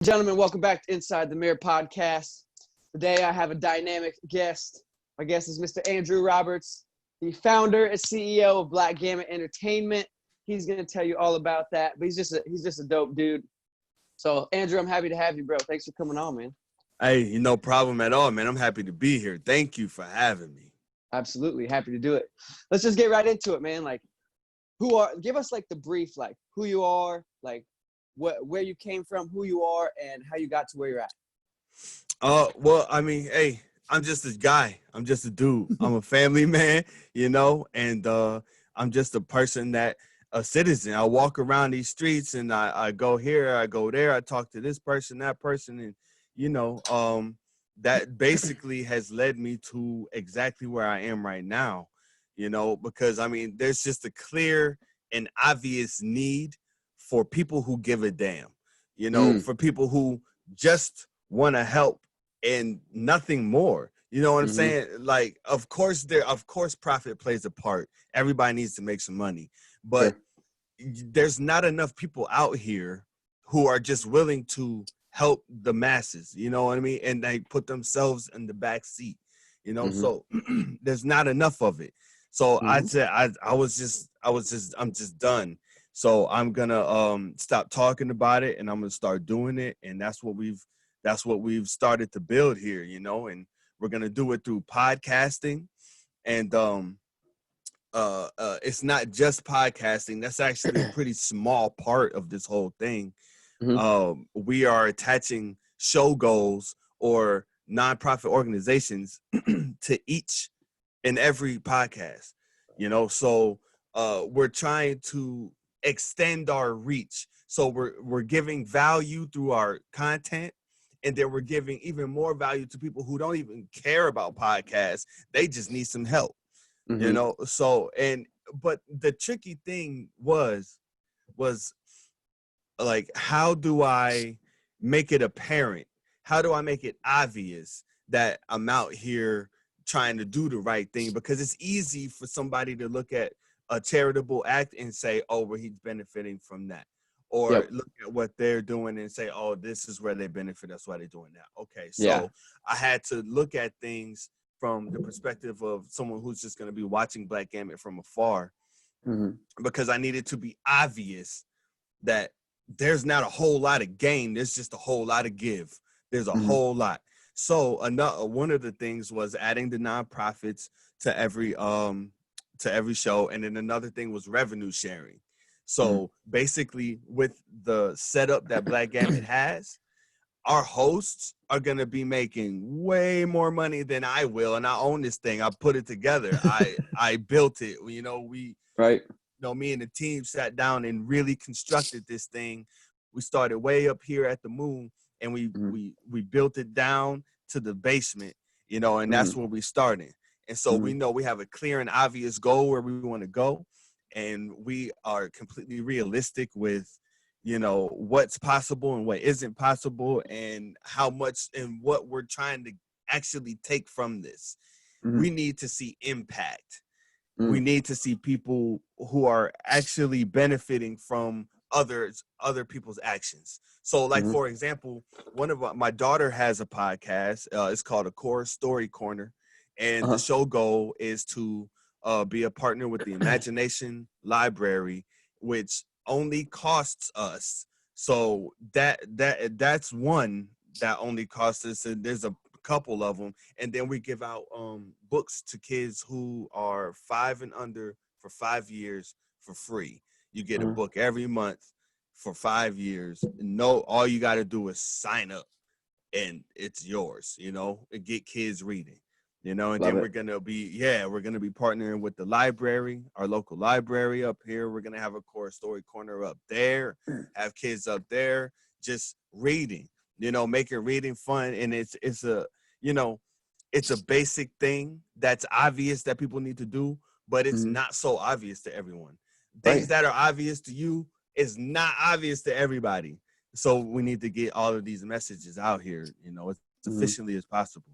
Gentlemen, welcome back to Inside the Mirror podcast. Today I have a dynamic guest. My guest is Mr. Andrew Roberts, the founder and CEO of Black Gamut Entertainment. He's going to tell you all about that, but he's just a dope dude. So, Andrew, I'm happy to have you, bro. Thanks for coming on, man. Hey, no problem at all, man. I'm happy to be here. Thank you for having me. Absolutely, happy to do it. Let's just get right into it, man. Like, give us like the brief, like who you are, like where you came from, who you are, and how you got to where you're at. Well, I mean, hey, I'm just a guy. I'm just a dude. I'm a family man, and I'm just a person a citizen. I walk around these streets and I go here, I go there, I talk to this person, that person, and that basically has led me to exactly where I am right now, because I mean, there's just a clear and obvious need for people who give a damn, for people who just want to help and nothing more. You know what I'm saying? Like, of course, profit plays a part. Everybody needs to make some money, but there's not enough people out here who are just willing to help the masses. You know what I mean? And they put themselves in the back seat. So there's not enough of it. So I said, I'm just done. So I'm gonna stop talking about it and I'm gonna start doing it. And that's what we've started to build here, and we're gonna do it through podcasting. And it's not just podcasting. That's actually a pretty small part of this whole thing. We are attaching show goals or nonprofit organizations to each and every podcast, so we're trying to extend our reach. So we're giving value through our content, and then we're giving even more value to people who don't even care about podcasts. They just need some help, so but the tricky thing was like, how do I make it apparent? How do I make it obvious that I'm out here trying to do the right thing? Because it's easy for somebody to look at a charitable act and say, oh, well, he's benefiting from that. Or look at what they're doing and say, oh, this is where they benefit. That's why they're doing that. Okay, so I had to look at things from the perspective of someone who's just going to be watching Black Gamut from afar, because I needed to be obvious that there's not a whole lot of gain. There's just a whole lot of give. There's a whole lot. So one of the things was adding the nonprofits to every show. And then another thing was revenue sharing. So basically, with the setup that Black Gamut has, our hosts are going to be making way more money than I will. And I own this thing. I put it together. I built it. Me and the team sat down and really constructed this thing. We started way up here at the moon, and we built it down to the basement, and that's where we started. And so we know we have a clear and obvious goal where we want to go. And we are completely realistic with, what's possible and what isn't possible, and how much and what we're trying to actually take from this. We need to see impact. We need to see people who are actually benefiting from other people's actions. So, like, for example, my daughter has a podcast. It's called A Core Story Corner. And the show goal is to be a partner with the Imagination Library, which only costs us. So that's one that only costs us. And there's a couple of them. And then we give out books to kids who are 5 and under for 5 years for free. You get a book every month for 5 years. All you got to do is sign up, and it's yours, and get kids reading. And then we're going to be partnering with the library, our local library up here. We're going to have a Core Story Corner up there, have kids up there just reading, making reading fun. And it's a basic thing that's obvious that people need to do, but it's not so obvious to everyone. Things that are obvious to you is not obvious to everybody. So we need to get all of these messages out here, as efficiently as possible.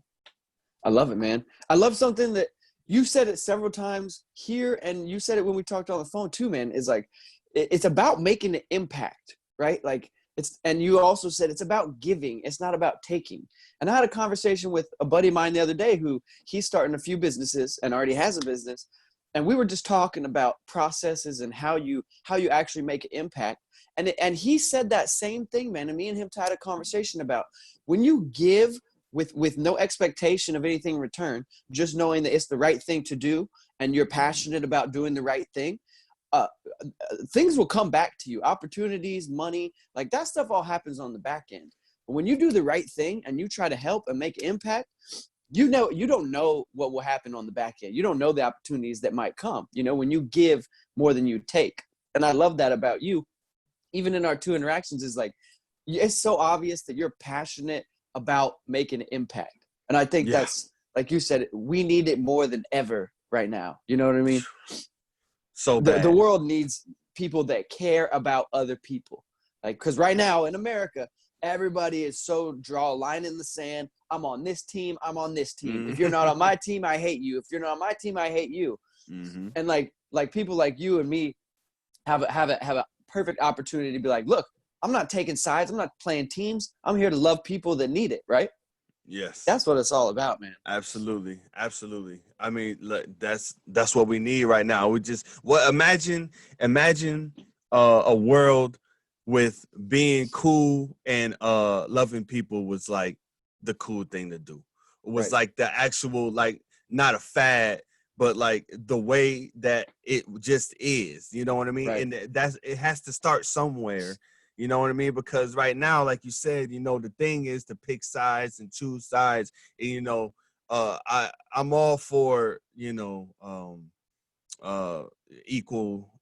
I love it, man. I love something that you've said it several times here, and you said it when we talked on the phone too, man, is like, it's about making an impact, right? Like, and you also said it's about giving. It's not about taking. And I had a conversation with a buddy of mine the other day who he's starting a few businesses and already has a business. And we were just talking about processes and how you actually make an impact. And he said that same thing, man. And me and him had a conversation about when you give with no expectation of anything in return, just knowing that it's the right thing to do and you're passionate about doing the right thing, things will come back to you. Opportunities, money, like that stuff all happens on the back end. But when you do the right thing and you try to help and make impact, you don't know what will happen on the back end. You don't know the opportunities that might come, when you give more than you take. And I love that about you. Even in our 2 interactions, is like, it's so obvious that you're passionate about making an impact. And I think that's, like you said, we need it more than ever right now. You know what I mean? So bad. The world needs people that care about other people. Like, because right now in America, everybody is so draw a line in the sand. I'm on this team. I'm on this team. Mm-hmm. If you're not on my team, I hate you. If you're not on my team, I hate you. Mm-hmm. And like people like you and me have a perfect opportunity to be like, look, I'm not taking sides. I'm not playing teams. I'm here to love people that need it. Right. Yes. That's what it's all about, man. Absolutely. Absolutely. I mean, look, that's what we need right now. Imagine a world with being cool and loving people was like the cool thing to do. It was like the actual, like, not a fad, but like the way that it just is, you know what I mean? Right. And it has to start somewhere, you know what I mean? Because right now, like you said, the thing is to pick sides and choose sides. And, I'm all for,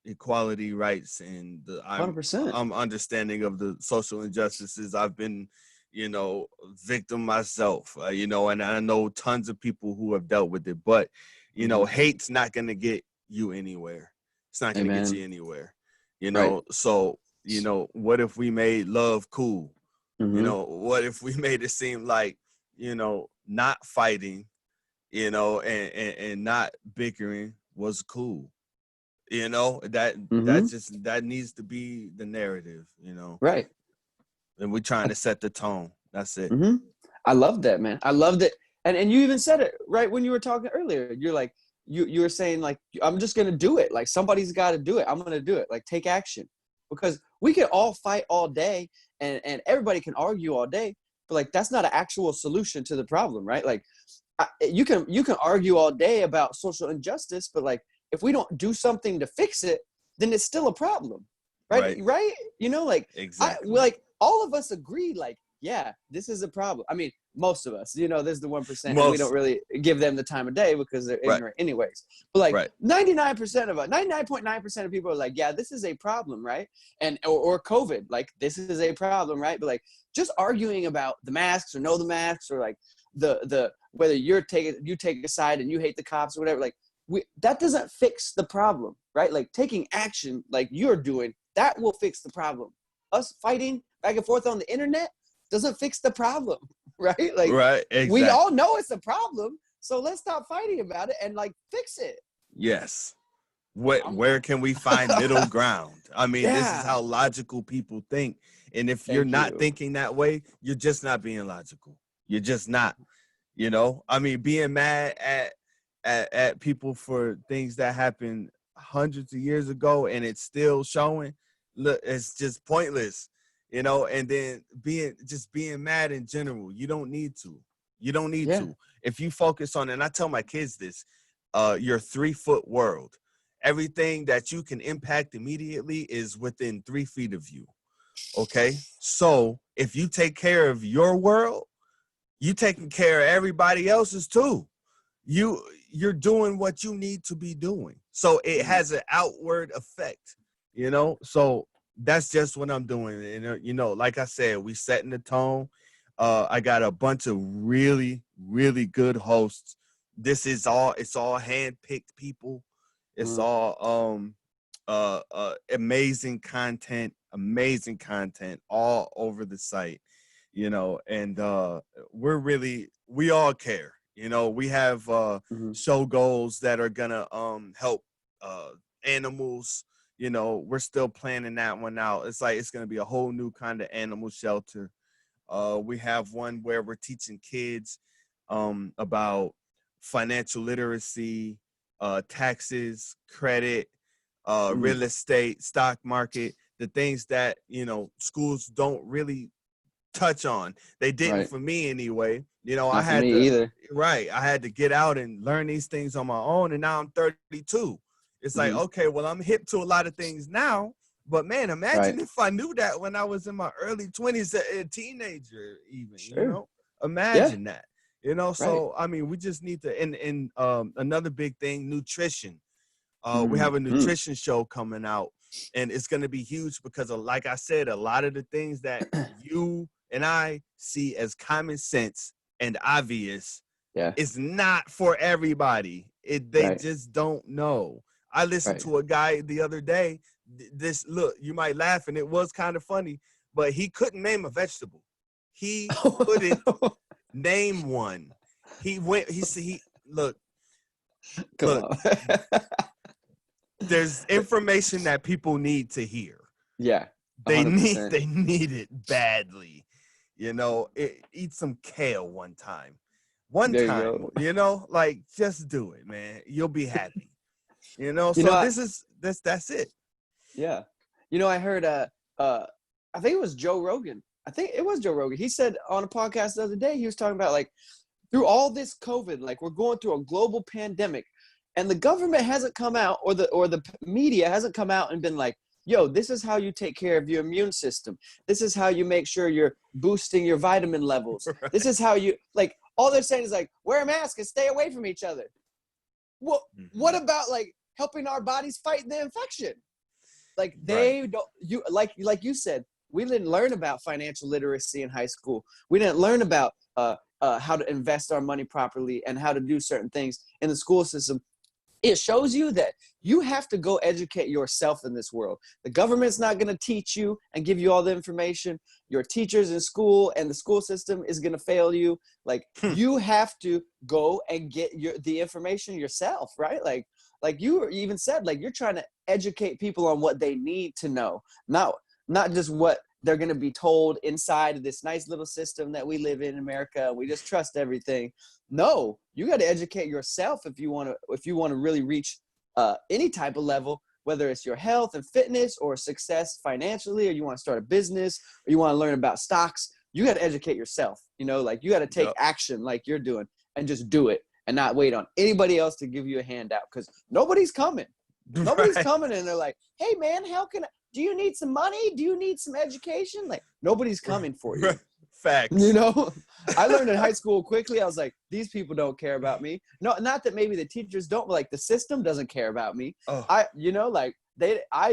equality rights, and 100%. I'm understanding of the social injustices. I've been, victim myself, and I know tons of people who have dealt with it, but hate's not going to get you anywhere. It's not going to get you anywhere, so what if we made love cool? Mm-hmm. What if we made it seem like, not fighting, and not bickering was cool? That needs to be the narrative, Right. And we're trying to set the tone. That's it. Mm-hmm. I love that, man. I loved it. And you even said it right when you were talking earlier. You're like, you were saying, like, I'm just going to do it. Like, somebody's got to do it. I'm going to do it. Like, take action. Because we can all fight all day and everybody can argue all day, but like, that's not an actual solution to the problem, right? Like, you can argue all day about social injustice, but like, if we don't do something to fix it, then it's still a problem, right? Right? Exactly. Like all of us agree, like, yeah, this is a problem. I mean, most of us, there's the 1%, and we don't really give them the time of day because they're ignorant anyways. But like 99% of us, 99.9% of people are like, yeah, this is a problem, right? And or COVID, like, this is a problem, right? But like, just arguing about the masks or no the masks, or like the whether you take a side and you hate the cops or whatever, like, that doesn't fix the problem, right? Like, taking action like you're doing, that will fix the problem. Us fighting back and forth on the internet doesn't fix the problem, right? Like, exactly. We all know it's a problem, so let's stop fighting about it and like fix it. Yes. Where can we find middle ground? I mean, This is how logical people think. And if you're not thinking that way, you're just not being logical. You're just not, I mean, being mad at people for things that happened hundreds of years ago and it's still showing, look, it's just pointless, and then being mad in general. You don't need to. If you focus on, and I tell my kids this, your 3-foot world, everything that you can impact immediately is within 3 feet of you. Okay. So if you take care of your world, you taking care of everybody else's too. You're doing what you need to be doing. So it has an outward effect, so that's just what I'm doing. And, like I said, we setting the tone. I got a bunch of really, really good hosts. It's all hand-picked people. It's all amazing content all over the site, and we all care. We have show goals that are gonna help animals, we're still planning that one out. It's like it's going to be a whole new kind of animal shelter. We have one where we're teaching kids about financial literacy, taxes, credit, real estate, stock market, the things that, schools don't really touch on. They didn't for me anyway. I had to either. I had to get out and learn these things on my own, and now I'm 32. It's like, okay, well, I'm hip to a lot of things now, but man, imagine if I knew that when I was in my early 20s, a teenager even, imagine that, so I mean, we just need to, and another big thing, nutrition. We have a nutrition show coming out, and it's going to be huge because like I said, a lot of the things that you and I see as common sense and obvious is not for everybody. They just don't know. I listened to a guy the other day. Look, you might laugh, and it was kind of funny, but he couldn't name a vegetable. He couldn't name one. Look, there's information that people need to hear. Yeah. 100%. They need it badly. Eat some kale one time. Like, just do it, man. You'll be happy. That's it. Yeah. I heard I think it was Joe Rogan. He said on a podcast the other day, he was talking about, like, through all this COVID, like, we're going through a global pandemic, and the government hasn't come out, or the media hasn't come out and been like, yo, this is how you take care of your immune system. This is how you make sure you're boosting your vitamin levels. Right. This is how you, like, all they're saying is, like, wear a mask and stay away from each other. Well, what about, like, helping our bodies fight the infection? Like, they don't, like you said, we didn't learn about financial literacy in high school. We didn't learn about how to invest our money properly and how to do certain things in the school system. It shows you that you have to go educate yourself in this world. The government's not going to teach you and give you all the information. Your teachers in school and the school system is going to fail you. Like, you have to go and get the information yourself, right? Like you even said, like, you're trying to educate people on what they need to know, not just what they're going to be told inside of this nice little system that we live in America. We just trust everything. No, you got to educate yourself if you want to really reach any type of level, whether it's your health and fitness or success financially, or you want to start a business, or you want to learn about stocks. You got to educate yourself. Like, you got to take action like you're doing and just do it and not wait on anybody else to give you a handout, because nobody's coming. Nobody's coming, and they're like, hey, man, do you need some money? Do you need some education? Like, nobody's coming for you. Facts. I learned in high school quickly. I was like, these people don't care about me. No, not that maybe the teachers don't, but, like, the system doesn't care about me. Oh. I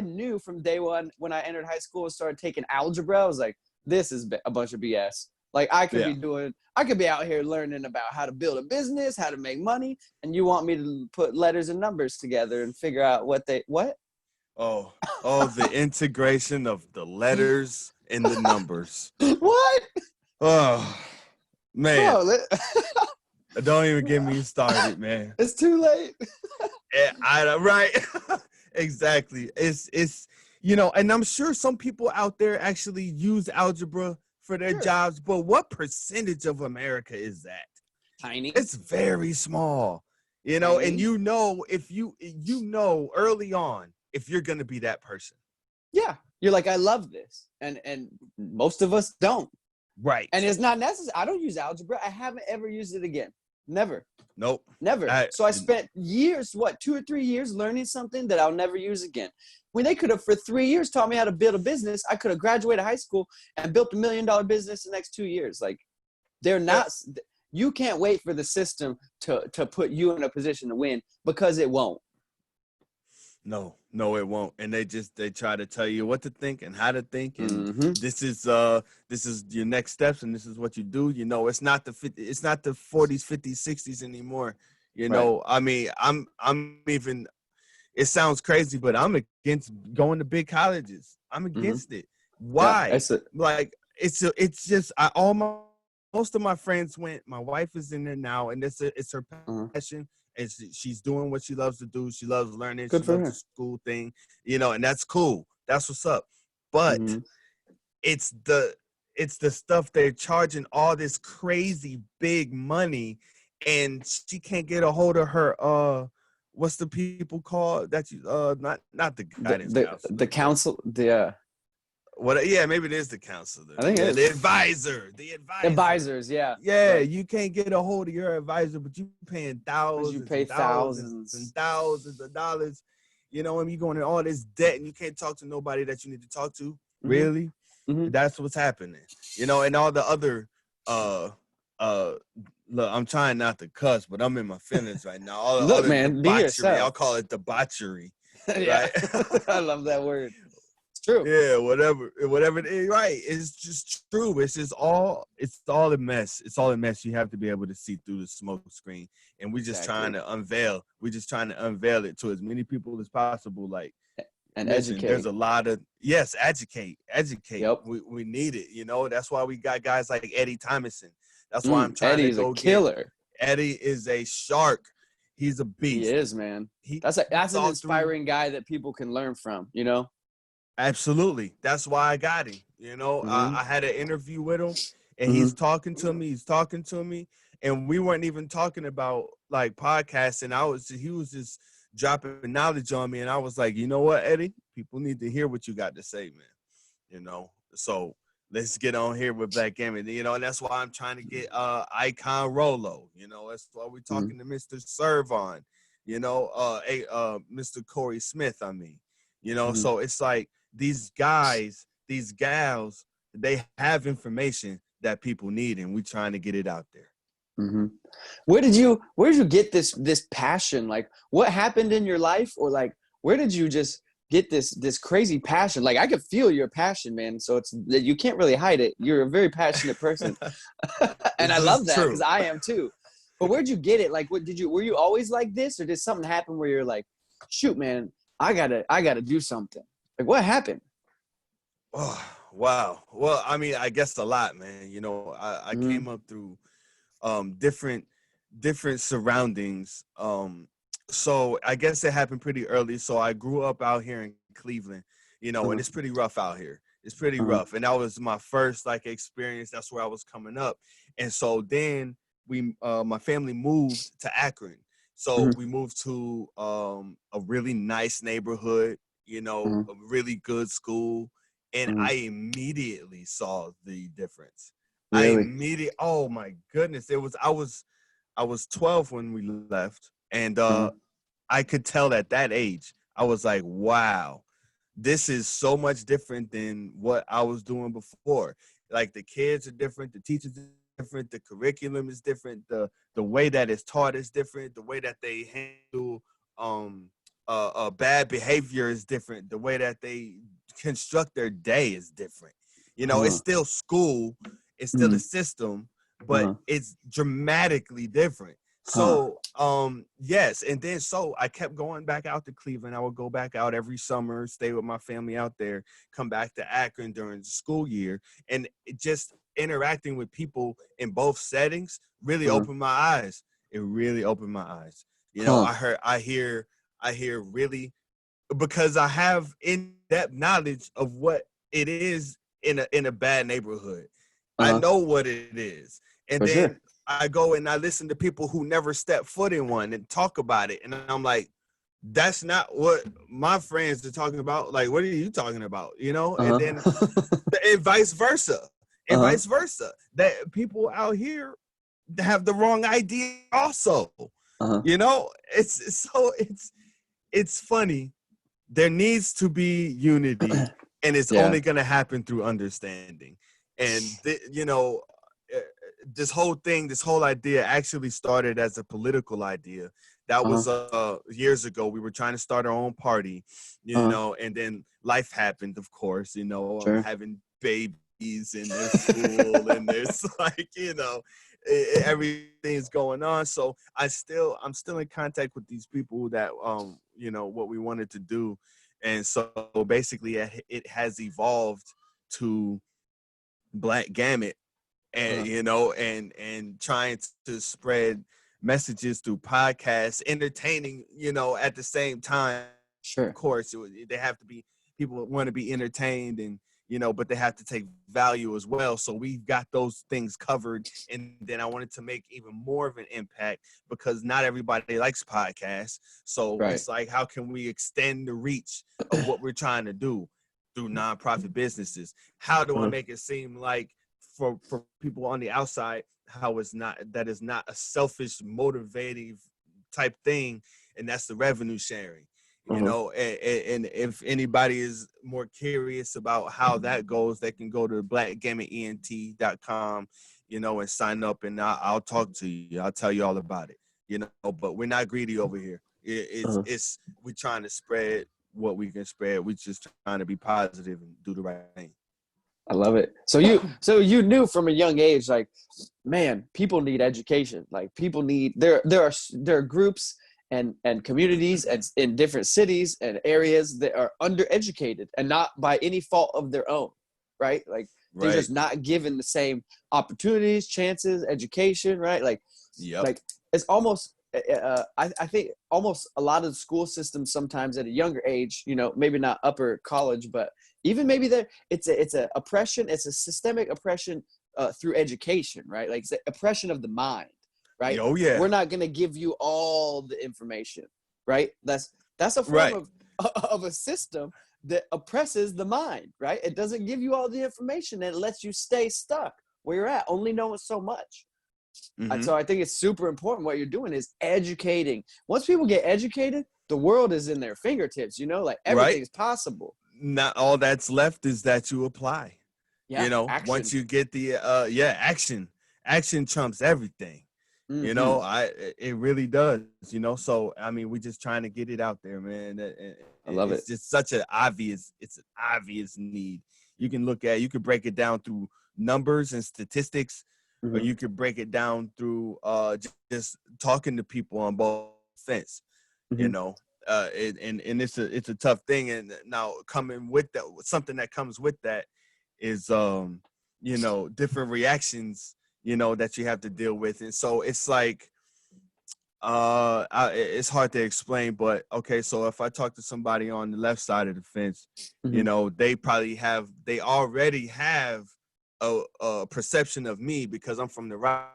knew from day one when I entered high school and started taking algebra, I was like, this is a bunch of BS. Like, I could be out here learning about how to build a business, how to make money, and you want me to put letters and numbers together and figure out what? Oh, the integration of the letters and the numbers. What? Oh, man. Don't even get me started, man. It's too late. Right. Exactly. It's and I'm sure some people out there actually use algebra for their jobs, but what percentage of America is that? Tiny. It's very small. And if you early on if you're going to be that person. Yeah. You're like, I love this. And most of us don't. Right. And it's not necessary. I don't use algebra. I haven't ever used it again. Never. Nope. Never. So I spent years, 2 or 3 years learning something that I'll never use again. When they could have, for 3 years, taught me how to build a business, I could have graduated high school and built $1 million business the next 2 years. Like, you can't wait for the system to put you in a position to win, because it won't. No, it won't. And they try to tell you what to think and how to think. And this is your next steps, and this is what you do. It's not the 40s, 50s, 60s anymore. I mean, I'm even, it sounds crazy, but I'm against going to big colleges. I'm against it. Why? Yeah, it's just most of my friends went. My wife is in there now, and it's her passion, and she's doing what she loves to do. She loves learning. Good She for loves the her. school thing, and that's cool. That's what's up. But it's the stuff they're charging all this crazy big money, and she can't get a hold of her. What's the people called that you not the guidance The counselor, council, what? Yeah, maybe it is the counselor. I think it Yeah, is. the advisor. The advisor. Advisors, yeah. Yeah, Right. you can't get a hold of your advisor, but you paying Because you thousands pay and thousands and thousands. thousands of dollars. And you going in all this debt, and you can't talk to nobody that you need to talk to. Mm-hmm. Really? Mm-hmm. That's what's happening. And all the other look, I'm trying not to cuss, but I'm in my feelings right now. All the Look, other man, be debauchery, yourself. I'll call it debauchery. Yeah. Right? I love that word. It's true. Yeah, whatever it is, right. It's just true. It's all a mess. It's all a mess. You have to be able to see through the smoke screen. And we're just trying to unveil it to as many people as possible. Like, And listen, educate. there's a lot of educate. Yep. We need it. That's why we got guys like Eddie Thomason. That's why I'm trying Eddie's to go a killer. Eddie is a shark. He's a beast. He is, man. That's an inspiring guy that people can learn from, Absolutely. That's why I got him. I had an interview with him, and he's talking to me. And we weren't even talking about like podcasting. He was just dropping knowledge on me. And I was like, you know what, Eddie? People need to hear what you got to say, man. So let's get on here with Black Gamut. And that's why I'm trying to get Icon Rolo. That's why we're talking to Mr. Servon, Mr. Corey Smith, I mean. So it's like these guys, these gals, they have information that people need, and we're trying to get it out there. Mm-hmm. Where did you get this passion? Like, what happened in your life, or like, where did you just get this crazy passion? Like, I could feel your passion, man. So it's that you can't really hide it. You're a very passionate person, and I love that because I am too. But where'd you get it? Like, were you always like this, or did something happen where you're like, shoot, man, I gotta do something? Like, what happened? Oh, wow. Well, I mean, I guess a lot, man. I came up through different surroundings. So I guess it happened pretty early. So I grew up out here in Cleveland, and it's pretty rough out here. It's pretty rough. And that was my first like experience. That's where I was coming up. And so then my family moved to Akron. So we moved to a really nice neighborhood, a really good school. And I immediately saw the difference. Really? Oh my goodness. I was 12 when we left. And I could tell at that age, I was like, wow, this is so much different than what I was doing before. Like, the kids are different, the teachers are different, the curriculum is different, the way that it's taught is different, the way that they handle bad behavior is different, the way that they construct their day is different. It's still school, it's still a system, but it's dramatically different. So yes, and then so I kept going back out to Cleveland. I would go back out every summer, stay with my family out there, come back to Akron during the school year, and just interacting with people in both settings really opened my eyes. It really opened my eyes. I hear really, because I have in-depth knowledge of what it is in a bad neighborhood. I know what it is. And then I go and I listen to people who never step foot in one and talk about it. And I'm like, that's not what my friends are talking about. Like, what are you talking about? And then and vice versa. And vice versa. That people out here have the wrong idea also. It's funny. There needs to be unity, and it's only going to happen through understanding. And this whole idea actually started as a political idea. That was years ago. We were trying to start our own party, and then life happened, of course. I'm having babies in their school, and there's like, everything's going on. So I'm still in contact with these people that what we wanted to do. And so basically it has evolved to Black Gamut, and and trying to spread messages through podcasts, entertaining, at the same time. Of Sure. course, they have to be, people want to be entertained and, but they have to take value as well. So we've got those things covered. And then I wanted to make even more of an impact because not everybody likes podcasts. So Right. it's like, how can we extend the reach of what we're trying to do through nonprofit businesses? How do I make it seem like for people on the outside, that is not a selfish, motivative type thing, and that's the revenue sharing. And if anybody is more curious about how that goes, they can go to blackgamutent.com, and sign up, and I'll talk to you. I'll tell you all about it, but we're not greedy over here. It's we're trying to spread what we can spread. We're just trying to be positive and do the right thing. I love it. So you knew from a young age, like, man, people need education. Like, people need, there are groups and communities and in different cities and areas that are undereducated and not by any fault of their own, right? Like, they're just not given the same opportunities, chances, education, right? Like, like it's almost, I think almost a lot of the school systems sometimes at a younger age, maybe not upper college, but even maybe it's a oppression, it's a systemic oppression through education, right? Like, it's the oppression of the mind, right? Oh yeah. We're not going to give you all the information, right? That's a form of a system that oppresses the mind, right? It doesn't give you all the information and it lets you stay stuck where you're at, only knowing so much. And so I think it's super important what you're doing is educating. Once people get educated, the world is in their fingertips, like everything's possible. Not all that's left is that you apply. Action. Once you get the action trumps everything. It really does, so I mean, we're just trying to get it out there, man. I love it. It's just such an obvious need. You can break it down through numbers and statistics, or you could break it down through just talking to people on both fence, and it's a tough thing. And now coming with that, something that comes with that is different reactions that you have to deal with. And so it's like it's hard to explain, but okay, so if I talk to somebody on the left side of the fence, they already have a perception of me because I'm from the right.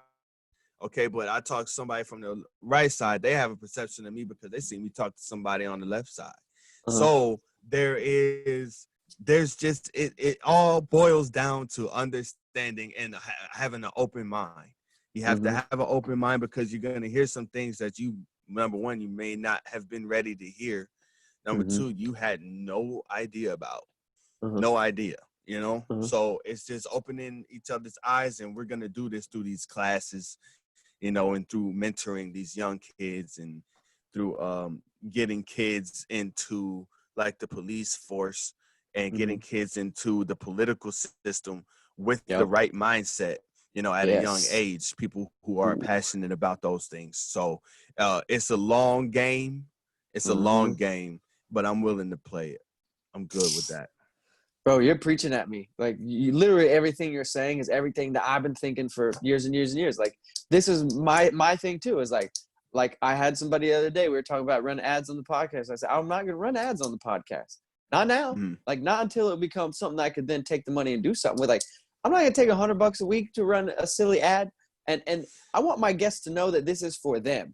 Okay, but I talk to somebody from the right side, they have a perception of me because they see me talk to somebody on the left side. So there's just, it all boils down to understanding and having an open mind. You have to have an open mind because you're going to hear some things that number one, you may not have been ready to hear. Number two, you had no idea about. No idea, So it's just opening each other's eyes, and we're going to do this through these classes, and through mentoring these young kids and through getting kids into like the police force and getting kids into the political system with the right mindset, at a young age, people who are passionate about those things. So it's a long game. It's a long game, but I'm willing to play it. I'm good with that. Bro, you're preaching at me. Like, you literally, everything you're saying is everything that I've been thinking for years and years and years. Like, this is my thing too, is like I had somebody the other day, we were talking about running ads on the podcast. I said, I'm not going to run ads on the podcast. Not now. Like, not until it becomes something that I could then take the money and do something with. Like, I'm not going to take $100 a week to run a silly ad. And I want my guests to know that this is for them,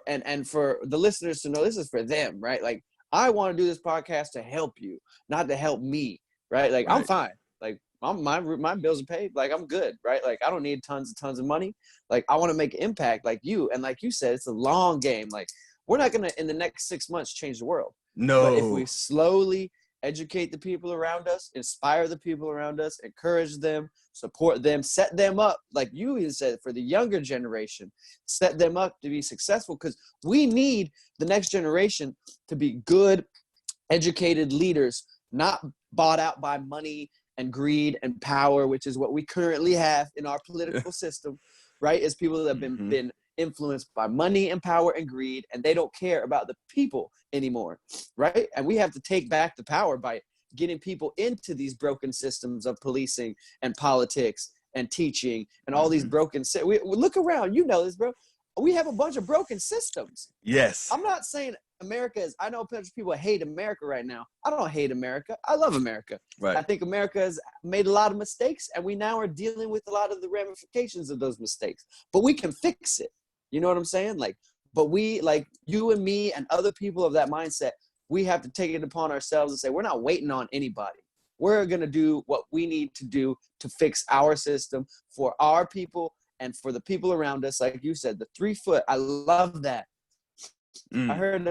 and for the listeners to know this is for them, right? Like, I want to do this podcast to help you, not to help me. Right? Like, I'm fine. Like, my bills are paid. Like, I'm good. Right? Like, I don't need tons of money. Like, I want to make an impact like you. And like you said, it's a long game. Like, we're not going to, in the next 6 months, change the world. No. But if we slowly educate the people around us, inspire the people around us, encourage them, support them, set them up, like you even said, for the younger generation, set them up to be successful, because we need the next generation to be good, educated leaders, not bought out by money and greed and power, which is what we currently have in our political system, right? Is people that have been influenced by money and power and greed, and they don't care about the people anymore, right? And we have to take back the power by getting people into these broken systems of policing and politics and teaching and all these broken we look around, this, bro. we have a bunch of broken systems. Yes. I'm not saying America is, I know a bunch of people hate America right now. I don't hate America. I love America. Right. I think America has made a lot of mistakes, and we now are dealing with a lot of the ramifications of those mistakes. But we can fix it. You know what I'm saying? Like, but we, like you and me and other people of that mindset, we have to take it upon ourselves and say, we're not waiting on anybody. We're going to do what we need to do to fix our system for our people and for the people around us. Like you said, the 3 foot, I love that. I heard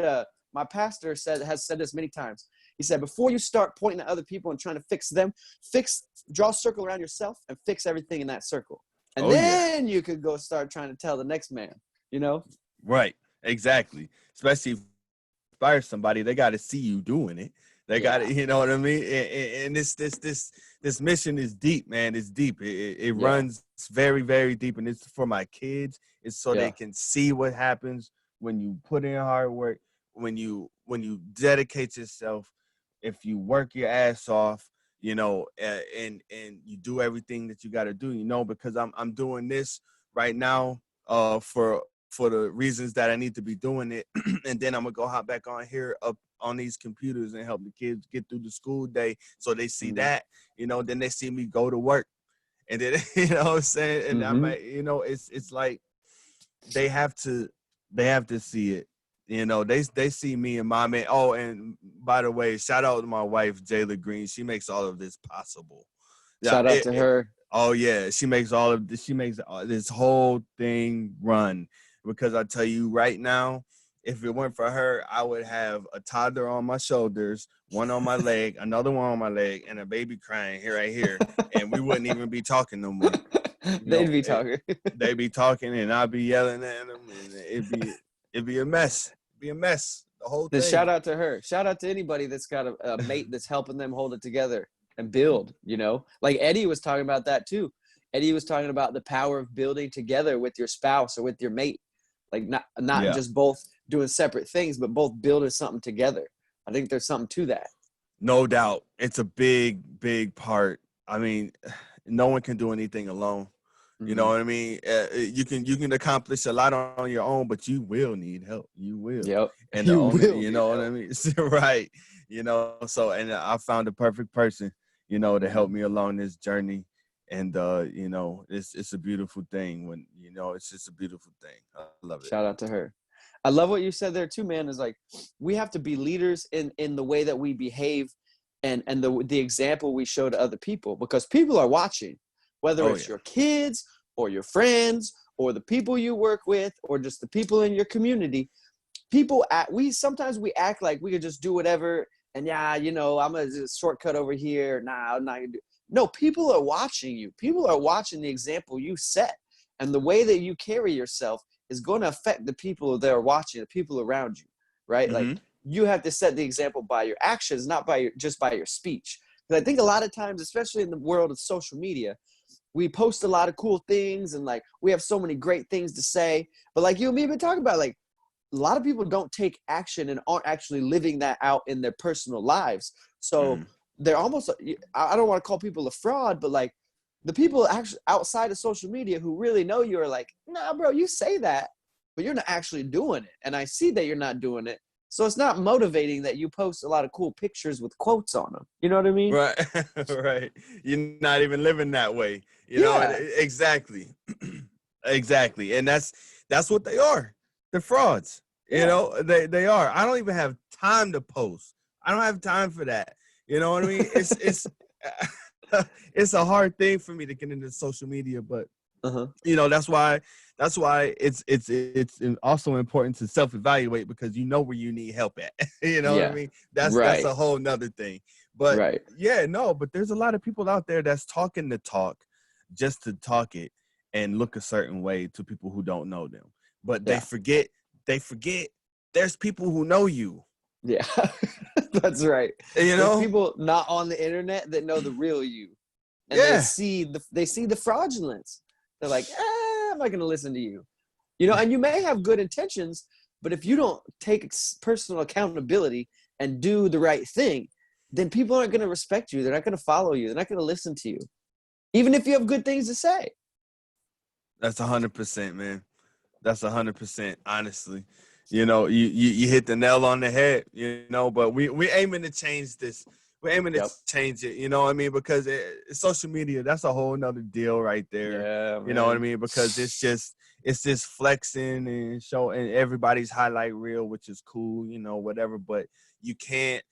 my pastor has said this many times. He said, before you start pointing at other people and trying to fix them, draw a circle around yourself and fix everything in that circle. And then you could go start trying to tell the next man, you know? Right. Exactly. Especially if you inspire somebody, they got to see you doing it. They got to, you know what I mean? And this mission is deep, man. It's deep. It runs very, very deep. And it's for my kids. It's so they can see what happens when you put in hard work, when you dedicate yourself, if you work your ass off, you know, and you do everything that you got to do, you know, because I'm doing this right now for the reasons that I need to be doing it. And then I'm going to go hop back on here up on these computers and help the kids get through the school day. So they see that, you know, then they see me go to work. And then, you know what I'm saying? And I might, you know, it's like they have to see it. You know, they see me and my man. Oh, and by the way, shout out to my wife, Jayla Green. She makes all of this possible. Shout out to her. Oh yeah, she makes all of this. She makes this whole thing run. Because I tell you right now, if it weren't for her, I would have a toddler on my shoulders, one on my leg, another one on my leg, and a baby crying right here, and we wouldn't even be talking no more. They'd be talking. They'd be talking, and I'd be yelling at them, and it'd be a mess. It'd be a mess. The whole thing. Shout out to her. Shout out to anybody that's got a mate that's helping them hold it together and build. You know, like Eddie was talking about that too. Eddie was talking about the power of building together with your spouse or with your mate. Like not just both doing separate things, but both building something together. I think there's something to that. No doubt. It's a big, big part. I mean, no one can do anything alone. You know what I mean? You can accomplish a lot on your own, but you will need help. You will. Yep. And you know what I mean? Right. You know, so, and I found the perfect person, you know, to help me along this journey. And, you know, it's a beautiful thing when, you know, it's just a beautiful thing. I love it. Shout out to her. I love what you said there too, man, is like, we have to be leaders in the way that we behave and the example we show to other people, because people are watching, whether it's your kids or your friends or the people you work with or just the people in your community. Sometimes we act like we could just do whatever. And you know, I'm going to just shortcut over here. Nah, I'm not going to do. No, people are watching you. People are watching the example you set. And the way that you carry yourself is going to affect the people that are watching, the people around you, right? Like, you have to set the example by your actions, not just by your speech. Because I think a lot of times, especially in the world of social media, we post a lot of cool things and like we have so many great things to say. But like you and me have been talking about, like, a lot of people don't take action and aren't actually living that out in their personal lives. So they're almost, I don't want to call people a fraud, but like the people actually outside of social media who really know you are like, nah, bro, you say that, but you're not actually doing it. And I see that you're not doing it. So it's not motivating that you post a lot of cool pictures with quotes on them. You know what I mean? Right. Right. You're not even living that way. You know, exactly. Exactly. And that's what they are. They're frauds. You know, they are. I don't even have time to post. I don't have time for that. You know what I mean? It's it's a hard thing for me to get into social media, but you know, that's why it's also important to self-evaluate, because you know where you need help at. You know what I mean? That's a whole nother thing. But but there's a lot of people out there that's talking the talk just to talk it and look a certain way to people who don't know them. But they forget there's people who know you. Yeah, that's right. You know, there's people not on the internet that know the real you, and they see the fraudulence. They're like, I'm not going to listen to you. You know, and you may have good intentions, but if you don't take personal accountability and do the right thing, then people aren't going to respect you. They're not going to follow you. They're not going to listen to you, even if you have good things to say. That's 100%, man. That's 100%, honestly. You hit the nail on the head, but we aiming to change this. We're aiming to Yep. change it, you know what I mean? Because social media, that's a whole nother deal right there. Yeah, You know what I mean? Because it's just flexing and showing everybody's highlight reel, which is cool, whatever. But you can't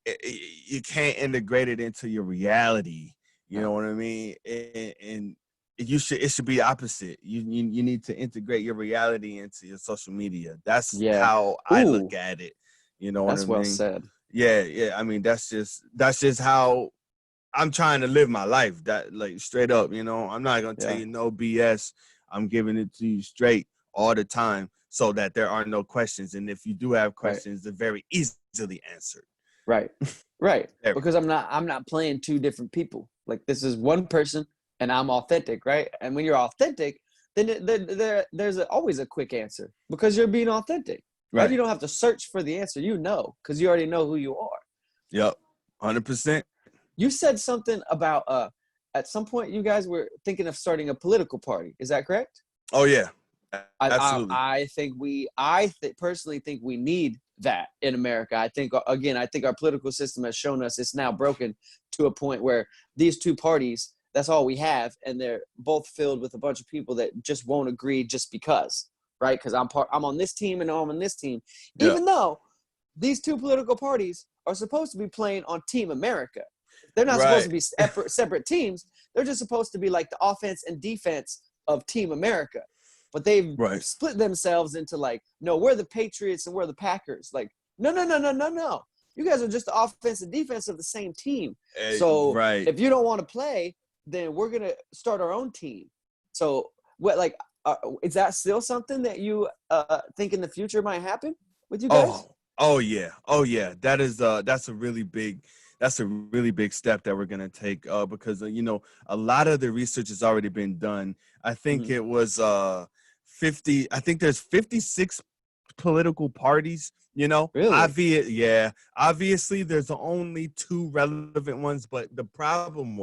integrate it into your reality. You know what I mean? And it should be opposite. You need to integrate your reality into your social media. That's how I look at it. You know what I mean? That's well said. Yeah. I mean, that's just how I'm trying to live my life. That, like, straight up, I'm not gonna tell you no BS. I'm giving it to you straight all the time, so that there are no questions. And if you do have questions, they're very easily answered. Right. Because I'm not playing two different people. Like, this is one person, and I'm authentic, right? And when you're authentic, then there's always a quick answer because you're being authentic. Right? You don't have to search for the answer, because you already know who you are. Yep, 100%. You said something about at some point you guys were thinking of starting a political party. Is that correct? Oh yeah, absolutely. I personally think we need that in America. I think our political system has shown us it's now broken to a point where these two parties, that's all we have, and they're both filled with a bunch of people that just won't agree just because, right? Because I'm on this team and I'm on this team, even though these two political parties are supposed to be playing on Team America. They're not supposed to be separate teams. They're just supposed to be like the offense and defense of Team America. But they've split themselves into like, no, we're the Patriots and we're the Packers. Like, no. You guys are just the offense and defense of the same team. So if you don't want to play, then we're going to start our own team. So is that still something that you think in the future might happen with you guys? Oh yeah. That's a really big step that we're going to take because, a lot of the research has already been done. I think it was 50. I think there's 56 political parties, Really? Obviously there's only two relevant ones, but the problem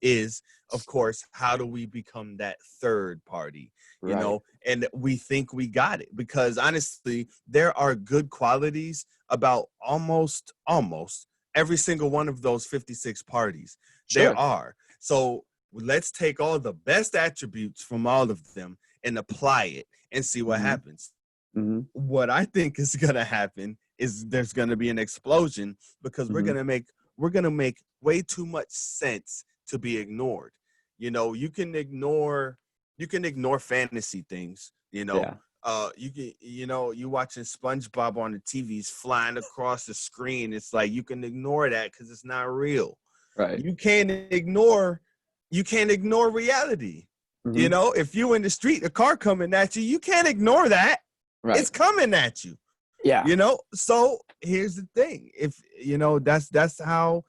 is, of course, how do we become that third party? And we think we got it because honestly, there are good qualities about almost every single one of those 56 parties. There are. So let's take all the best attributes from all of them and apply it and see what happens. What I think is going to happen is there's going to be an explosion because we're going to make way too much sense to be ignored. You can ignore fantasy things, you watching SpongeBob on the TV's flying across the screen. It's like, you can ignore that because it's not real. Right. You can't ignore reality. If you in the street, a car coming at you, you can't ignore that. Right. It's coming at you. Yeah. So here's the thing. If that's how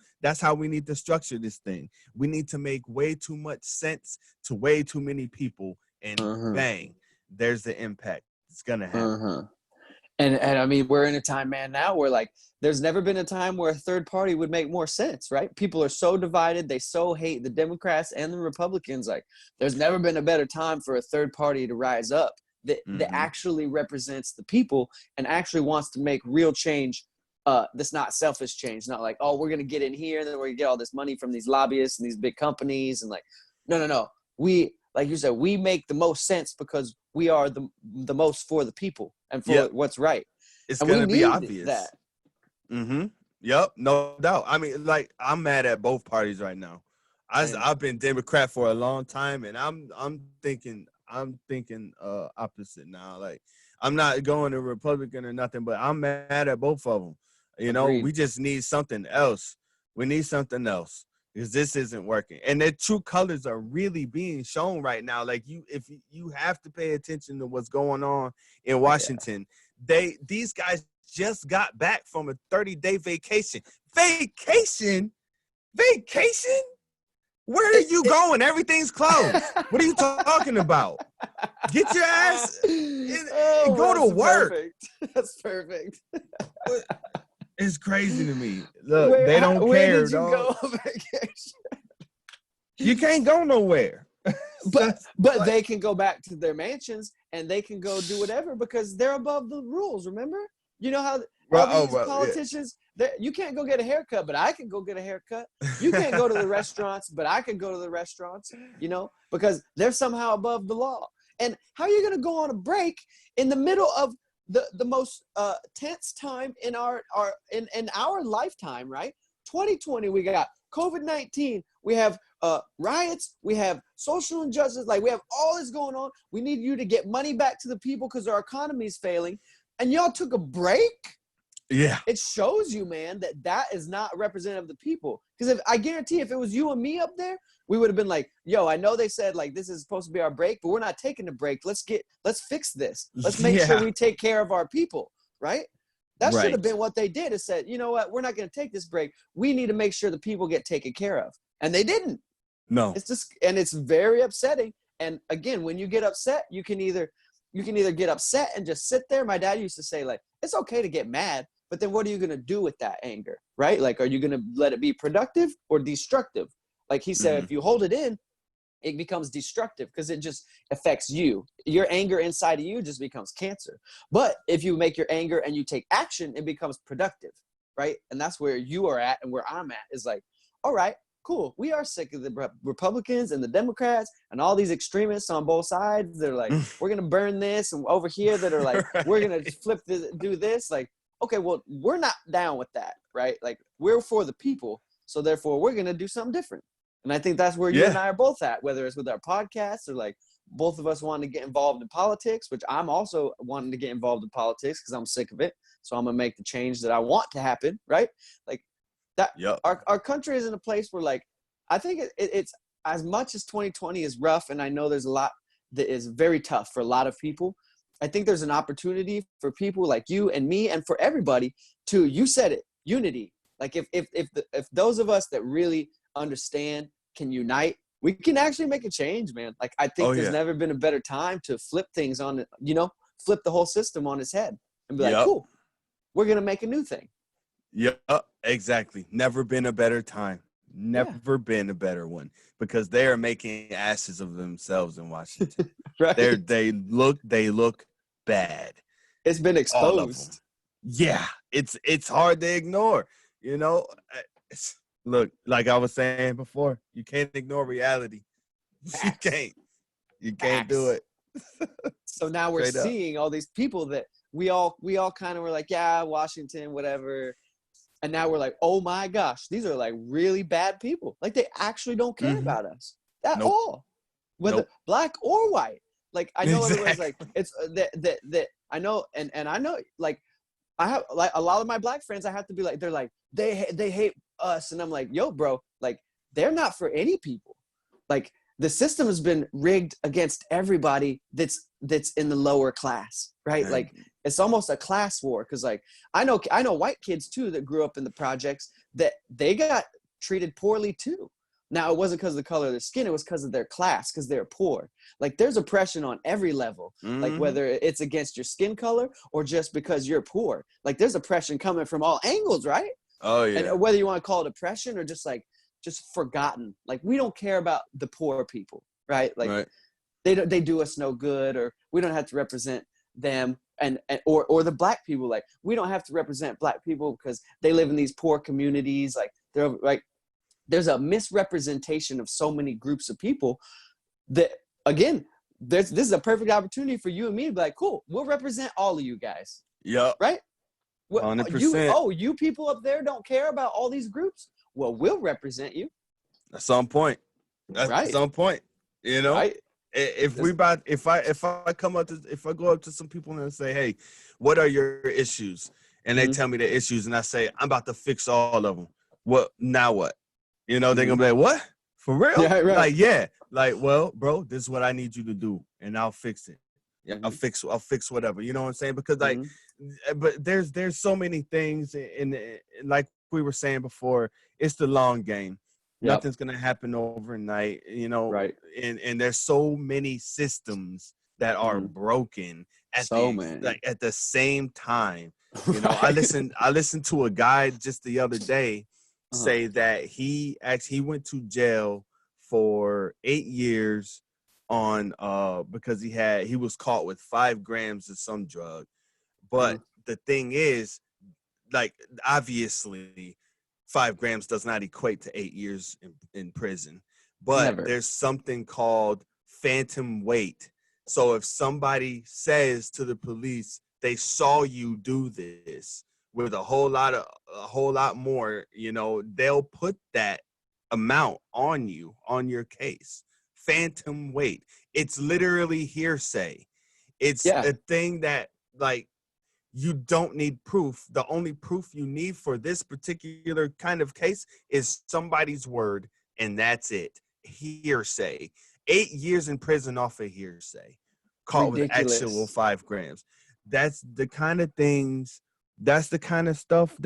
we need to structure this thing. We need to make way too much sense to way too many people, and bang, there's the impact. It's gonna happen. And I mean, we're in a time, man, now where like there's never been a time where a third party would make more sense, right? People are so divided. They so hate the Democrats and the Republicans. Like, there's never been a better time for a third party to rise up that actually represents the people and actually wants to make real change. That's not selfish change. Not like, oh, we're going to get in here and then we're going to get all this money from these lobbyists and these big companies. And like, no. We, like you said, we make the most sense because we are the most for the people and for what's right. It's going to be obvious. That. Yep, no doubt. I mean, like, I'm mad at both parties right now. I've been Democrat for a long time, and I'm thinking opposite now. Like, I'm not going to Republican or nothing, but I'm mad at both of them. Agreed. We just need something else. We need something else because this isn't working. And their true colors are really being shown right now. Like, if you have to pay attention to what's going on in Washington. These guys just got back from a 30-day vacation. Vacation? Where are you going? Everything's closed. What are you talking about? Get your ass and go to work. Perfect. That's perfect. It's crazy to me. Look, they don't care. Where did you go on vacation? You can't go nowhere. But they can go back to their mansions and they can go do whatever because they're above the rules. Remember, you know how all these politicians, you can't go get a haircut, but I can go get a haircut. You can't go to the restaurants, but I can go to the restaurants. Because they're somehow above the law. And how are you going to go on a break in the middle of the most tense time in our lifetime, right? 2020, we got COVID-19, we have riots, we have social injustice, like we have all this going on. We need you to get money back to the people because our economy is failing. And y'all took a break? Yeah. It shows you, man, that is not representative of the people. Because I guarantee if it was you and me up there, we would have been like, yo, I know they said like this is supposed to be our break, but we're not taking a break. Let's fix this. Let's make sure we take care of our people, right? That should have been what they did. Is said, you know what, we're not going to take this break. We need to make sure the people get taken care of. And they didn't. No. And it's very upsetting. And again, when you get upset, you can either get upset and just sit there. My dad used to say, like, it's okay to get mad, but then what are you going to do with that anger, right? Like, are you going to let it be productive or destructive? Like he said, if you hold it in, it becomes destructive because it just affects you. Your anger inside of you just becomes cancer. But if you make your anger and you take action, it becomes productive, right? And that's where you are at and where I'm at is like, all right, cool. We are sick of the Republicans and the Democrats and all these extremists on both sides. They're like, we're going to burn this. And over here that are like, we're going to flip this, do this. Like, okay, well, we're not down with that, right? Like, we're for the people. So therefore, we're going to do something different. And I think that's where you and I are both at, whether it's with our podcasts or like both of us wanting to get involved in politics, which I'm also wanting to get involved in politics because I'm sick of it. So I'm going to make the change that I want to happen, right? Like that. Yep. Our country is in a place where like, I think it's as much as 2020 is rough. And I know there's a lot that is very tough for a lot of people. I think there's an opportunity for people like you and me and for everybody to, you said it, unity. Like if those of us that really understand can unite, we can actually make a change, man. Like I think there's never been a better time to flip things on, flip the whole system on its head and be like, cool, we're going to make a new thing. Yep, exactly. Never been a better time. Never been a better one because they are making asses of themselves in Washington. Right. They look bad. It's been exposed. Yeah, it's hard to ignore. Look, like I was saying before, you can't ignore reality. You can't do it. So now we're seeing all these people that we all kind of were like, yeah, Washington, whatever. And now we're like, oh my gosh, these are like really bad people. Like they actually don't care about us at all, whether black or white. Like I know everyone's like, it's that I know, and I know, like I have like a lot of my black friends. I have to be like, they're like they hate us, and I'm like, yo, bro, like they're not for any people. Like the system has been rigged against everybody that's in the lower class, right? Like it's almost a class war because like I know white kids too that grew up in the projects that they got treated poorly too. Now it wasn't because of the color of their skin, it was because of their class, because they're poor. Like there's oppression on every level, like whether it's against your skin color or just because you're poor. Like there's oppression coming from all angles, right? Oh yeah. And whether you want to call it oppression or just forgotten. Like we don't care about the poor people, right? Like they do us no good, or we don't have to represent them, or the black people. Like we don't have to represent black people because they live in these poor communities. Like they're like there's a misrepresentation of so many groups of people that again, this is a perfect opportunity for you and me to be like, cool, we'll represent all of you guys. Yeah. Right? 100%. You people up there don't care about all these groups? Well, we'll represent you. At some point. Right. At some point. Right. If I go up to some people and say, hey, what are your issues? And they tell me their issues and I say, I'm about to fix all of them. What now what? They're gonna be like, what? For real? Yeah, right. Like, yeah. Like, well, bro, this is what I need you to do, and I'll fix it. Yeah, I'll fix whatever. You know what I'm saying? Because like, but there's so many things, and like we were saying before, it's the long game. Yep. Nothing's gonna happen overnight. Right? And there's so many systems that are broken at the same time. I listened to a guy just the other day say that he went to jail for 8 years on because he was caught with 5 grams of some drug. But the thing is, like, obviously 5 grams does not equate to 8 years in prison, but Never. there's something called phantom weight. So if somebody says to the police they saw you do this with a whole lot more, you know, they'll put that amount on you, on your case. Phantom weight. It's literally hearsay. It's a thing that, like, you don't need proof. The only proof you need for this particular kind of case is somebody's word, and that's it. Hearsay. 8 years in prison off of hearsay. Caught Ridiculous. with actual 5 grams. That's the kind of things, that's the kind of stuff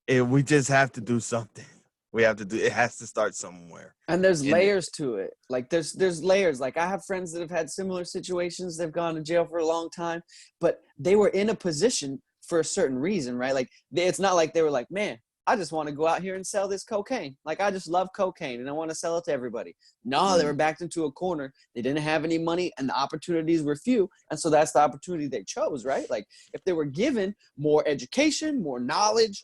we just have to do something. It has to start somewhere. And there's layers to it. Like there's layers. Like I have friends that have had similar situations. They've gone to jail for a long time, but they were in a position for a certain reason, right? Like it's not like they were like, man, I just want to go out here and sell this cocaine. Like I just love cocaine and I want to sell it to everybody. No, they were backed into a corner. They didn't have any money and the opportunities were few. And so that's the opportunity they chose, right? Like if they were given more education, more knowledge,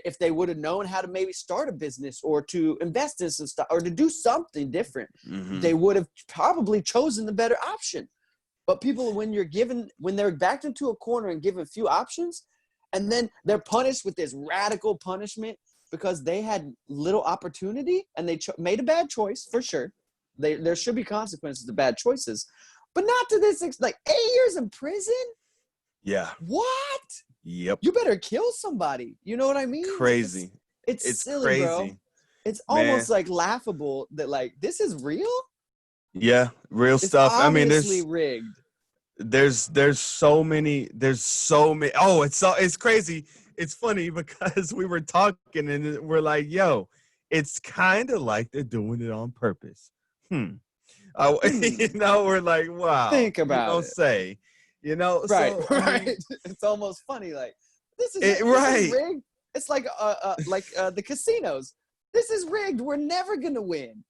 if they would have known how to maybe start a business or to invest in some stuff or to do something different, they would have probably chosen the better option. But people, when they're backed into a corner and given few options, and then they're punished with this radical punishment because they had little opportunity and they made a bad choice, for sure. There should be consequences to bad choices, but not to this like 8 years in prison. Yeah. What? Yep. You better kill somebody. You know what I mean? Crazy. It's silly, crazy, bro. It's almost like laughable that like this is real. Yeah, real It's stuff. I mean, obviously rigged. There's so many. Oh, it's crazy. It's funny because we were talking and we're like, yo, it's kind of like they're doing it on purpose. You know, we're like, wow. Think about you don't it. Say. You know, right, so, right. It's almost funny. Like this is rigged. It's like the casinos. This is rigged. We're never gonna win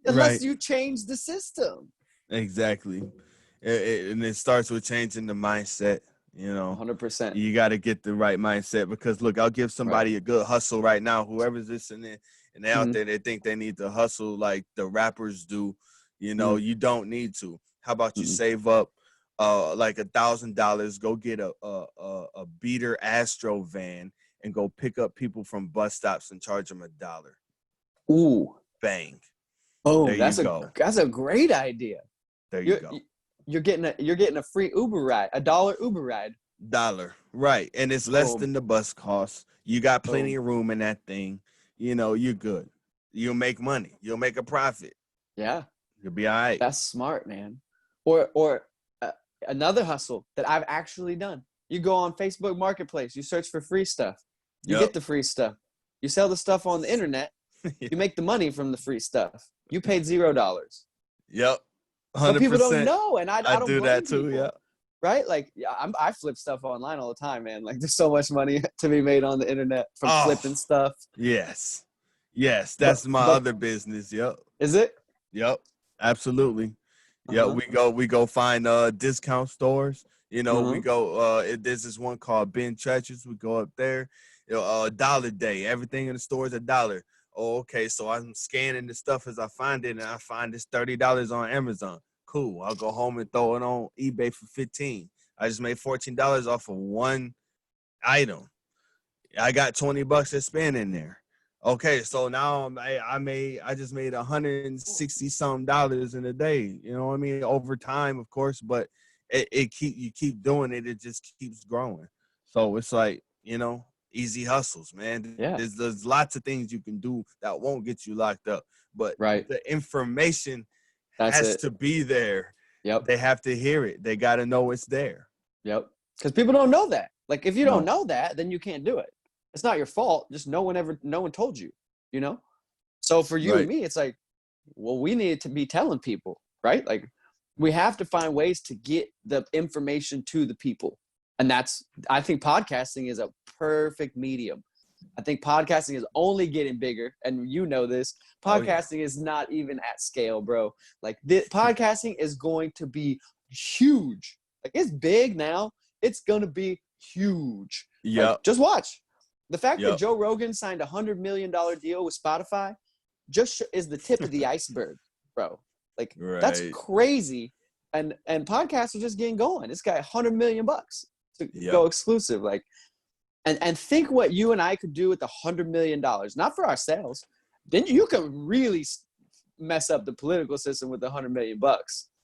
unless you change the system. Exactly, and it starts with changing the mindset. You know, 100%. You got to get the right mindset because look, I'll give somebody a good hustle right now. Whoever's listening and they out there, they think they need to hustle like the rappers do. You know, you don't need to. How about you save up? Like $1,000, go get a beater Astro van and go pick up people from bus stops and charge them $1. Ooh, bang! Oh, that's a great idea. There you go. You're getting a free Uber ride, $1 Uber ride. $1, right? And it's less than the bus cost. You got plenty of room in that thing. You know, you're good. You'll make money. You'll make a profit. Yeah, you'll be all right. That's smart, man. Or another hustle that I've actually done. You go on Facebook Marketplace, you search for free stuff. You get the free stuff. You sell the stuff on the internet. You make the money from the free stuff. You paid $0. Yep. 100%. But people don't know, and I don't do that too. People, yeah. Right? Like I flip stuff online all the time, man. Like there's so much money to be made on the internet from flipping stuff. Yes. That's my other business. Yep. Is it? Yep. Absolutely. Yeah, we go find discount stores. You know, we go there's this one called Ben Treacher's. We go up there, $1 day. Everything in the store is $1. Oh, okay. So I'm scanning the stuff as I find it, and I find this $30 on Amazon. Cool. I'll go home and throw it on eBay for $15. I just made $14 off of one item. I got $20 to spend in there. Okay, so now I just made $160 something in a day. You know what I mean? Over time, of course, but you keep doing it, it just keeps growing. So it's like, you know, easy hustles, man. Yeah. There's lots of things you can do that won't get you locked up, but the information has to be there. Yep. They have to hear it. They got to know it's there. Yep. Because people don't know that. Like if you don't know that, then you can't do it. It's not your fault. Just no one told you, you know? So for you and me, it's like, well, we need to be telling people, right? Like we have to find ways to get the information to the people. And I think podcasting is a perfect medium I think podcasting is only getting bigger, and you know this. Oh, yeah. Podcasting is not even at scale, bro. Like podcasting is going to be huge. Like it's big now. It's gonna be huge. Yep. Like, just watch. The fact that Yep. Joe Rogan signed $100 million deal with Spotify just is the tip of the iceberg, bro. Like that's Right. crazy. And podcasts are just getting going. This guy $100 million to Yep. go exclusive. Like, and think what you and I could do with $100 million, not for ourselves. Then you could really mess up the political system with $100 million.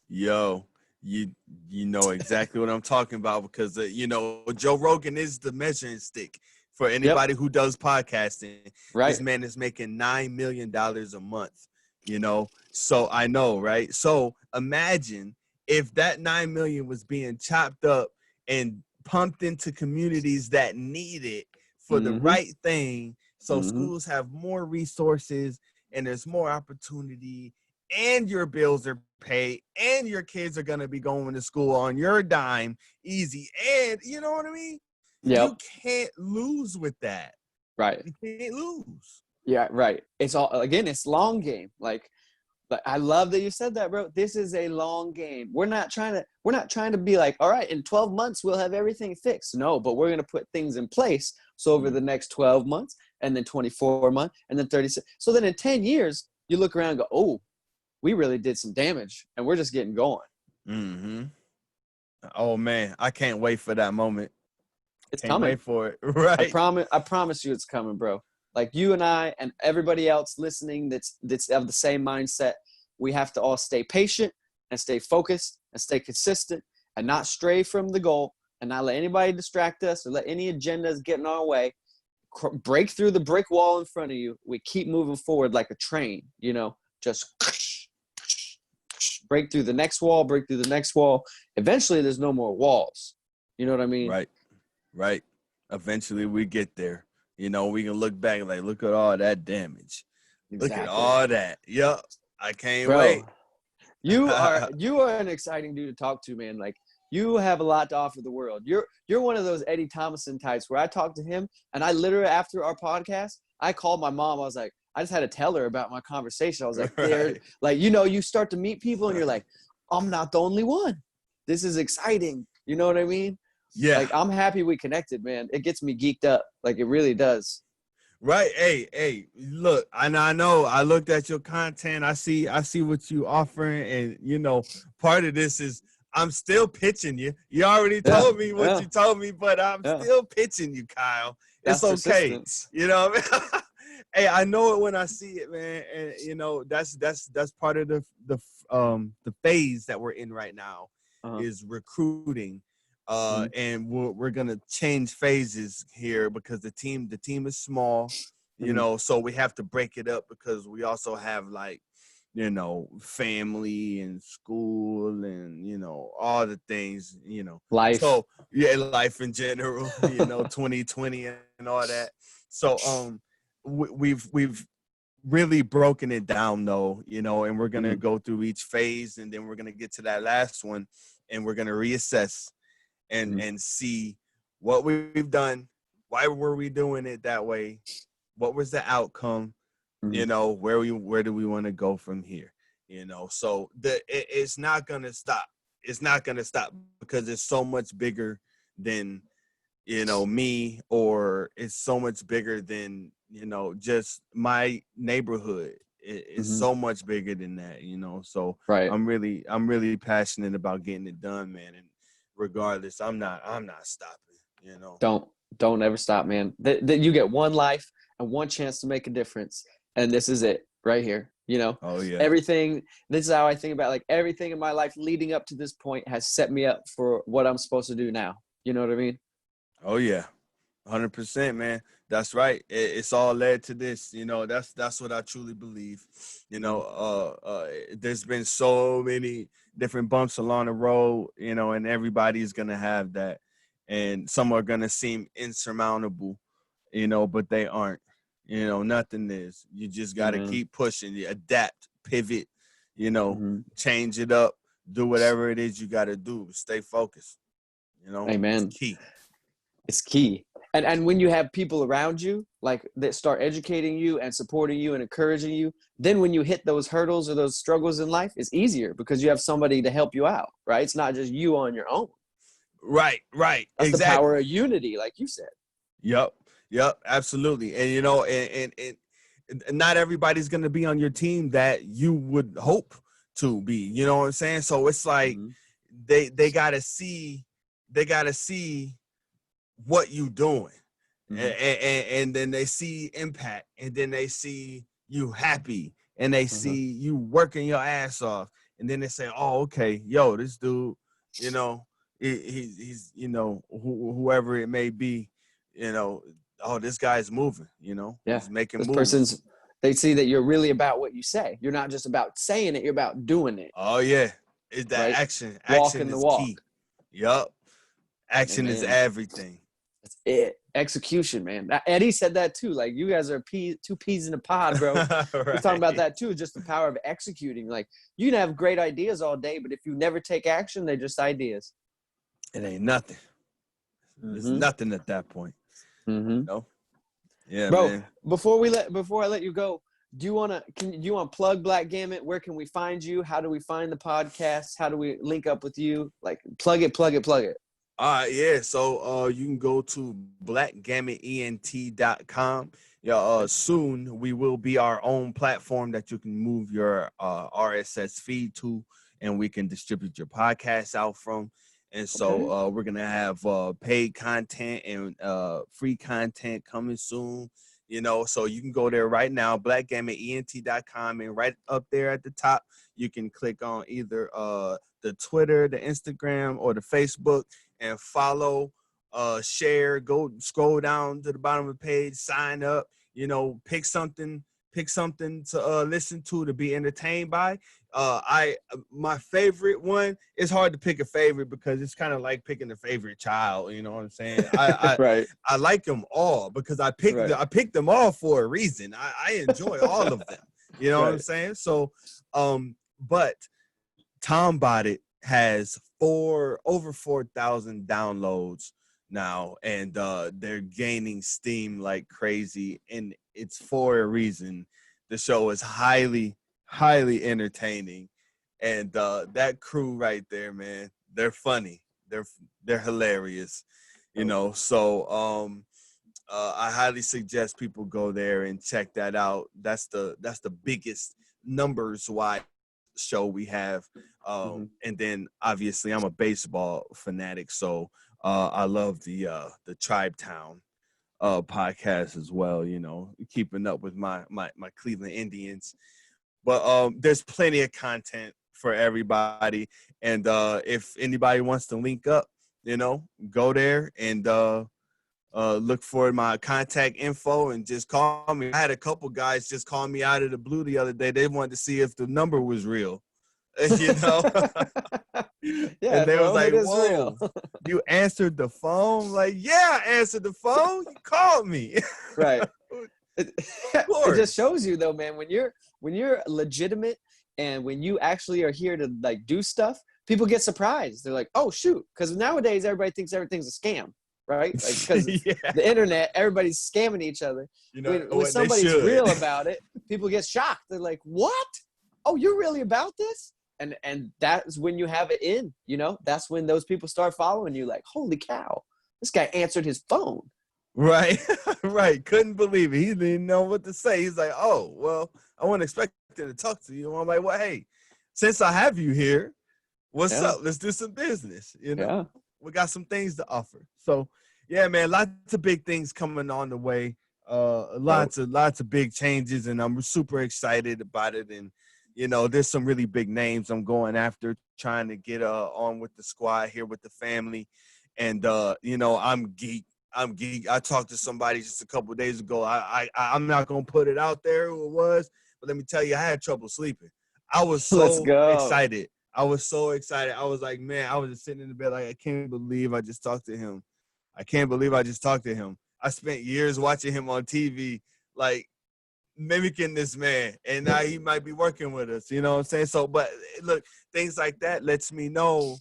Yo, you know exactly what I'm talking about, because you know, Joe Rogan is the measuring stick for anybody who does podcasting. Right. This man is making $9 million a month, you know? So I know, right? So imagine if that 9 million was being chopped up and pumped into communities that need it for the right thing. So schools have more resources and there's more opportunity, and your bills are paid, and your kids are going to be going to school on your dime easy. And you know what I mean? Yep. You can't lose with that. Right. You can't lose. Yeah, right. It's all, again, it's long game. Like, but I love that you said that, bro. This is a long game. We're not trying to be like, all right, in 12 months we'll have everything fixed. No, but we're going to put things in place. So over the next 12 months, and then 24 months, and then 36. So then in 10 years, you look around and go, oh, we really did some damage, and we're just getting going. Mm-hmm. Oh man, I can't wait for that moment. It's Can't coming. wait for it. Right. I promise you it's coming, bro. Like you and I and everybody else listening that's of the same mindset, we have to all stay patient and stay focused and stay consistent and not stray from the goal and not let anybody distract us or let any agendas get in our way. Break through the brick wall in front of you. We keep moving forward like a train, you know, just break through the next wall, break through the next wall. Eventually there's no more walls. You know what I mean? Right. Eventually we get there. You know, we can look back and like, look at all that damage. Exactly. Look at all that. Yep. I can't Bro, wait. You are an exciting dude to talk to, man. Like you have a lot to offer the world. You're one of those Eddie Thomason types where I talked to him and I literally, after our podcast, I called my mom. I was like, I just had to tell her about my conversation. I was like, there, like, you know, you start to meet people and you're like, I'm not the only one. This is exciting. You know what I mean? Yeah. Like, I'm happy we connected, man. It gets me geeked up. Like, it really does. Right. Hey, look, I know I looked at your content. I see what you offering. And, you know, part of this is I'm still pitching you. You already told me what you told me, but I'm still pitching you, Kyle. It's okay. You know what I mean? Hey, I know it when I see it, man. And, you know, that's part of the phase that we're in right now is recruiting. And we're gonna change phases here because the team is small, you know, so we have to break it up because we also have, like, you know, family and school and, you know, all the things, you know, life. So yeah, life in general, you know, 2020 and all that. So we've really broken it down though, you know, and we're gonna go through each phase, and then we're gonna get to that last one, and we're gonna reassess and see what we've done, why were we doing it that way, what was the outcome, you know, where do we want to go from here, you know. So it's not gonna stop. It's not gonna stop because it's so much bigger than, you know, me, or it's so much bigger than, you know, just my neighborhood. It's so much bigger than that, you know. So I'm really passionate about getting it done, man. And regardless, I'm not stopping, you know. Don't ever stop, man. That you get one life and one chance to make a difference, and this is it right here, you know. Oh yeah. Everything, this is how I think about, like, everything in my life leading up to this point has set me up for what I'm supposed to do now. You know what I mean? Oh yeah. 100%, man. That's right. It's all led to this, you know. That's what I truly believe. You know, there's been so many different bumps along the road, you know, and everybody's gonna have that, and some are gonna seem insurmountable, you know, but they aren't. You know, nothing is. You just gotta keep pushing, you adapt, pivot, you know, change it up, do whatever it is you gotta do. Stay focused. You know, Amen. It's key. It's key. And when you have people around you, like that start educating you and supporting you and encouraging you, then when you hit those hurdles or those struggles in life, it's easier because you have somebody to help you out, right? It's not just you on your own. Right. That's Exactly. the power of unity, like you said. Yep, absolutely. And and not everybody's gonna be on your team that you would hope to be. You know what I'm saying? So it's like they gotta see what you doing, and then they see impact, and then they see you happy, and they see you working your ass off, and then they say, oh, okay, yo, this dude, he's whoever it may be, oh, this guy's moving, Yeah. he's making This moves. they see that you're really about what you say. You're not just about saying it, you're about doing it. Oh yeah, it's that right? action. Walking Action the is walk. key. Yup. Action is Amen. everything. That's it. Execution, man. Eddie said that too. Like, you guys are two peas in a pod, bro. We're talking about that too. Just the power of executing. Like, you can have great ideas all day, but if you never take action, they're just ideas. It ain't nothing. There's nothing at that point. Yeah, bro, man. Before I let you go, do you want to plug Black Gamut? Where can we find you? How do we find the podcast? How do we link up with you? Like, plug it. Yeah. So you can go to blackgamutent.com. Yeah, soon we will be our own platform that you can move your RSS feed to, and we can distribute your podcast out from. And so we're gonna have paid content and free content coming soon. So you can go there right now, blackgamutent.com, and right up there at the top, you can click on either the Twitter, the Instagram, or the Facebook, and follow, share, go scroll down to the bottom of the page, sign up, pick something to listen to be entertained by. My favorite one, it's hard to pick a favorite because it's kind of like picking a favorite child, you know what I'm saying? Right. I like them all because I picked them all for a reason. I enjoy all of them. You know what I'm saying? So but Tom Botted has over 4,000 downloads now, and they're gaining steam like crazy, and it's for a reason. The show is highly entertaining, and that crew right there, man, they're funny, they're hilarious, so I highly suggest people go there and check that out. That's the biggest numbers wise show we have. And then obviously I'm a baseball fanatic, so I love the Tribe Town podcast as well, keeping up with my Cleveland Indians. But there's plenty of content for everybody, and if anybody wants to link up, go there and look for my contact info and just call me. I had a couple guys just call me out of the blue the other day. They wanted to see if the number was real. Yeah, and they bro, was like, whoa, real. You answered the phone? Like, yeah, I answered the phone. You called me. Right. It just shows you though, man, when you're legitimate and when you actually are here to like do stuff, people get surprised. They're like, oh shoot, because nowadays everybody thinks everything's a scam, right? Like, because the internet, everybody's scamming each other. When somebody's real about it, people get shocked. They're like, what? Oh, you're really about this? And that's when you have it in, that's when those people start following you, like, holy cow, this guy answered his phone. Right. Couldn't believe it. He didn't know what to say. He's like, oh, well, I wasn't expecting to talk to you. I'm like, well, hey, since I have you here, what's up? Let's do some business. We got some things to offer. So yeah, man, lots of big things coming on the way. Lots of big changes, and I'm super excited about it. And there's some really big names I'm going after, trying to get on with the squad here with the family. And I'm geek. I talked to somebody just a couple of days ago. I'm not gonna put it out there who it was, but let me tell you, I had trouble sleeping. I was so excited. I was like, man, I was just sitting in the bed like, I can't believe I just talked to him. I spent years watching him on TV, like mimicking this man, and now he might be working with us. You know what I'm saying? So, but look, things like that lets me know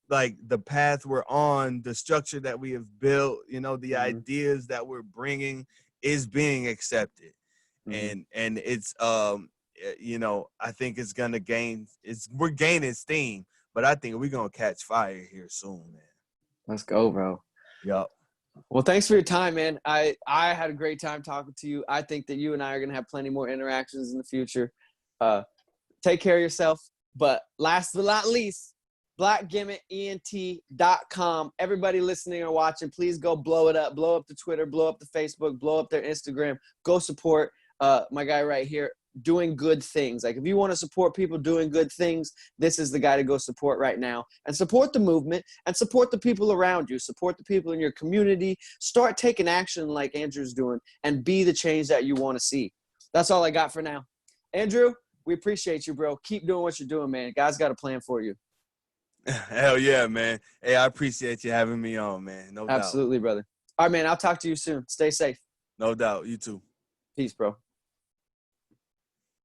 like the path we're on, the structure that we have built, you know, the Mhm. ideas that we're bringing is being accepted. Mhm. And it's you know, I think it's gonna we're gaining steam, but I think we're gonna catch fire here soon, man. Let's go, bro. Yup. Well, thanks for your time, man. I had a great time talking to you. I think that you and I are gonna have plenty more interactions in the future. Take care of yourself. But last but not least, blackgamutent.com. Everybody listening or watching, please go blow it up. Blow up the Twitter, blow up the Facebook, blow up their Instagram. Go support my guy right here doing good things. Like if you want to support people doing good things, this is the guy to go support right now. And support the movement and support the people around you. Support the people in your community. Start taking action like Andrew's doing and be the change that you want to see. That's all I got for now. Andrew, we appreciate you, bro. Keep doing what you're doing, man. God's got a plan for you. Hell yeah, man. Hey, I appreciate you having me on, man. No doubt. Absolutely, brother. All right, man. I'll talk to you soon. Stay safe. No doubt. You too. Peace, bro.